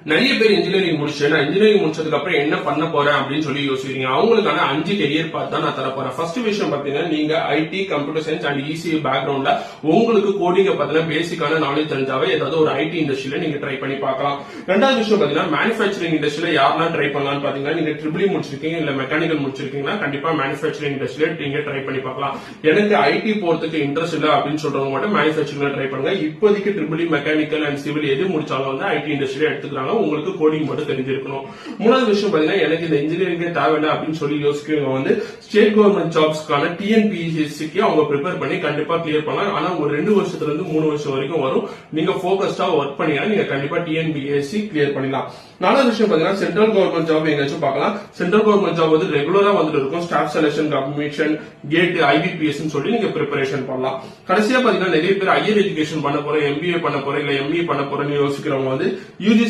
நிறைய பேர் இன்ஜினியரிங் முடிச்சு நான் இன்ஜினியரிங் முடிச்சதுக்கு அப்புறம் என்ன பண்ண போறேன் அப்படின்னு சொல்லி யோசிக்கிறீங்க. அவங்களுக்கான 5 கெரியர் பார்த்து தான் நான் தர போறேன். ஃபர்ஸ்ட் விஷயம் பாத்தீங்கன்னா, நீங்க IT, computer science and ECE பேக்ரவுண்ட்ல உங்களுக்கு கோடிங்க பத்தின பேசிக்கான நாலேஜ் தெரிஞ்சாவே ஏதாவது ஒரு ஐடி இண்டஸ்ட்ரியில நீங்க ட்ரை பண்ணி பார்க்கலாம். ரெண்டாவது விஷயம் பாத்தீங்கன்னா, மேனுஃபேக்சரிங் இண்டஸ்ட்ரியில யாரெல்லாம் ட்ரை பண்ணலாம்னு பாத்தீங்கன்னா, நீங்க ட்ரிபிள் முடிச்சிருக்கீங்க இல்ல மெக்கானிக்கல் முடிச்சிருக்கீங்கன்னா கண்டிப்பா மேனுஃபேக்சரிங் இண்டஸ்ட்ரியில நீங்க ட்ரை பண்ணி பார்க்கலாம். எனக்கு ஐடி போறதுக்கு இன்ட்ரெஸ்ட் இல்ல அப்படின்னு சொல்றவங்க மட்டும் மேனுஃபேக்சரிங்ல ட்ரை பண்ணுங்க. இப்போதைக்கு ட்ரிபிள் மெக்கானிக்கல் அண்ட் சிவில் எது முடிச்சாலும் வந்து ஐடி இண்டஸ்ட்ரியில எடுத்துக்கிறாங்க. உங்களுக்கு கோடிங் மட்டும் தெரிஞ்சிருக்கணும். மூணாவது விஷயம் பாத்தீங்கன்னா, எனக்கு இந்த இன்ஜினியரிங் தேவையில்லை அப்படின்னு சொல்லி யோசிக்கிறவங்க வந்து ஸ்டேட் கவர்மெண்ட் ஜாப்ஸ்க்கான டிஎன்பிஎஸ்சிக்கு அவங்க ப்ரிப்பேர் பண்ணி கண்டிப்பா கிளியர் பண்ணலாம். ஆனா ஒரு 2 வருஷத்துல இருந்து 3 வருஷம் வரைக்கும் வரும். நீங்க போக்கஸ்டா ஒர்க் பண்ணீங்கன்னா நீங்க கண்டிப்பா டிஎன்பிஎஸ்சி கிளியர் பண்ணலாம். நாலாவது விஷயம் பாத்தீங்கன்னா, சென்ட்ரல் கவர்மெண்ட் ஜாப் எங்கேயாச்சும் பார்க்கலாம். சென்ட்ரல் கவர்மெண்ட் ஜாப் வந்து ரெகுலரா வந்துட்டு இருக்கும். Staff selection commission, GATE, IBPS சொல்லி நீங்க ப்ரிப்பரேஷன் பண்ணலாம். கடைசியா பாத்தீங்கன்னா, நிறைய பேர் ஹையர் எஜுகேஷன் பண்ண போறேன், எம்பிஏ பண்ண போறேன் இல்ல எம்இ பண்ண போறேன்னு யோசிக்கிறவங்க வந்து யூஜிசி